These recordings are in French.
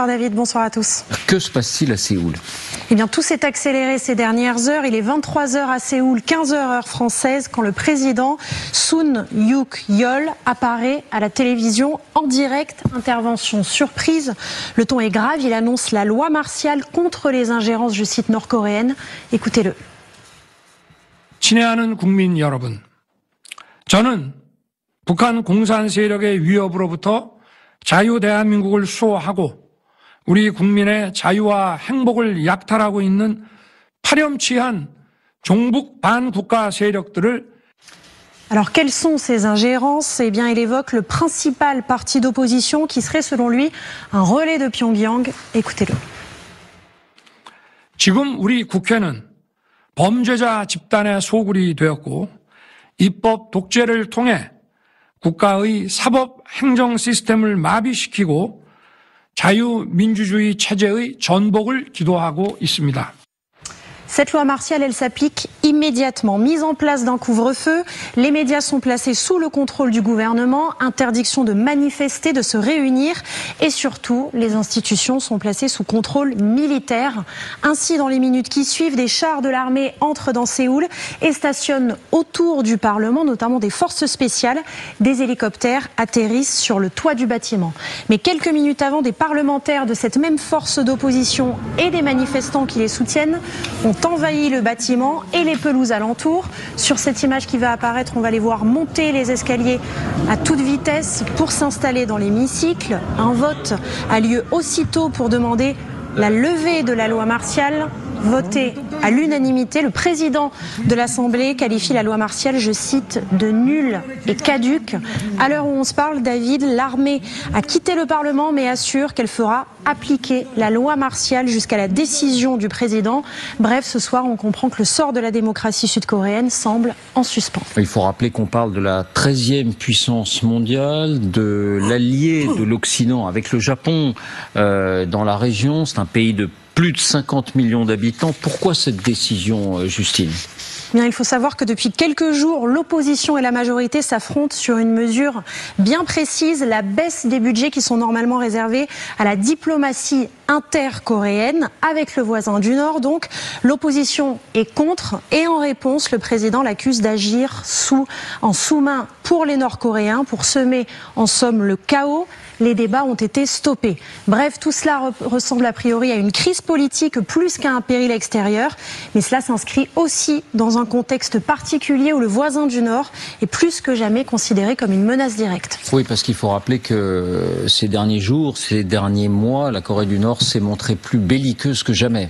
Bonsoir David, bonsoir à tous. Que se passe-t-il à Séoul? Eh bien, tout s'est accéléré ces dernières heures. Il est 23h à Séoul, 15h heure française, quand le président Yoon Suk-yeol apparaît à la télévision en direct. Intervention surprise. Le ton est grave. Il annonce la loi martiale contre les ingérences, je cite, nord-coréennes. Écoutez-le. 친애하는 국민 여러분, 저는 북한 공산 세력의 위협으로부터 자유 대한민국을 수호하고 우리 국민의 자유와 행복을 약탈하고 있는 파렴치한 종북 반국가 세력들을. Alors, quelles sont ces ingérences? Eh bien, il évoque le principal parti d'opposition qui serait, selon lui, un relais de Pyongyang. Écoutez-le. 지금 우리 국회는 범죄자 집단의 소굴이 되었고 입법 독재를 통해 국가의 사법 행정 시스템을 마비시키고 자유민주주의 체제의 전복을 기도하고 있습니다. Cette loi martiale, elle s'applique immédiatement. Mise en place d'un couvre-feu, les médias sont placés sous le contrôle du gouvernement, interdiction de manifester, de se réunir et surtout, les institutions sont placées sous contrôle militaire. Ainsi, dans les minutes qui suivent, des chars de l'armée entrent dans Séoul et stationnent autour du Parlement, notamment des forces spéciales. Des hélicoptères atterrissent sur le toit du bâtiment. Mais quelques minutes avant, des parlementaires de cette même force d'opposition et des manifestants qui les soutiennent ont envahi le bâtiment et les pelouses alentours. Sur cette image qui va apparaître, on va les voir monter les escaliers à toute vitesse pour s'installer dans l'hémicycle. Un vote a lieu aussitôt pour demander la levée de la loi martiale. Voté à l'unanimité, le président de l'Assemblée qualifie la loi martiale, je cite, de nulle et caduque. À l'heure où on se parle, David, l'armée a quitté le Parlement mais assure qu'elle fera appliquer la loi martiale jusqu'à la décision du président. Bref, ce soir, on comprend que le sort de la démocratie sud-coréenne semble en suspens. Il faut rappeler qu'on parle de la 13e puissance mondiale, de l'allié de l'Occident avec le Japon dans la région. C'est un pays de plus de 50 millions d'habitants. Pourquoi cette décision, Justine ? Bien, il faut savoir que depuis quelques jours, l'opposition et la majorité s'affrontent sur une mesure bien précise, la baisse des budgets qui sont normalement réservés à la diplomatie intercoréenne avec le voisin du Nord. Donc, l'opposition est contre et en réponse, le président l'accuse d'agir en sous-main pour les Nord-Coréens pour semer en somme le chaos. Les débats ont été stoppés. Bref, tout cela ressemble a priori à une crise politique plus qu'à un péril extérieur. Mais cela s'inscrit aussi dans un contexte particulier où le voisin du Nord est plus que jamais considéré comme une menace directe. Oui, parce qu'il faut rappeler que ces derniers jours, ces derniers mois, la Corée du Nord s'est montrée plus belliqueuse que jamais.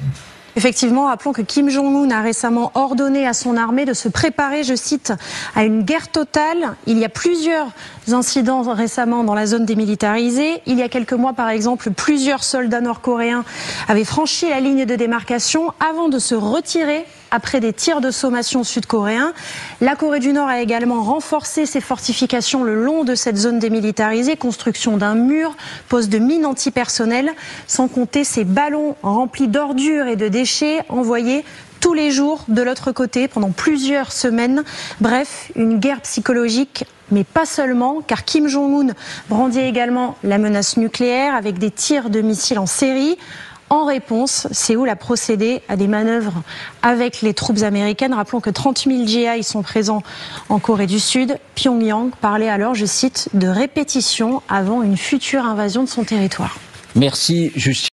Effectivement, rappelons que Kim Jong-un a récemment ordonné à son armée de se préparer, je cite, à une guerre totale. Il y a plusieurs incidents récemment dans la zone démilitarisée. Il y a quelques mois, par exemple, plusieurs soldats nord-coréens avaient franchi la ligne de démarcation avant de se retirer après des tirs de sommation sud-coréens. La Corée du Nord a également renforcé ses fortifications le long de cette zone démilitarisée, construction d'un mur, pose de mines antipersonnelles, sans compter ces ballons remplis d'ordures et de déchets envoyés tous les jours de l'autre côté pendant plusieurs semaines. Bref, une guerre psychologique, mais pas seulement, car Kim Jong-un brandit également la menace nucléaire avec des tirs de missiles en série. En réponse, Séoul a procédé à des manœuvres avec les troupes américaines. Rappelons que 30 000 GI sont présents en Corée du Sud. Pyongyang parlait alors, je cite, de répétition avant une future invasion de son territoire. Merci, Justine.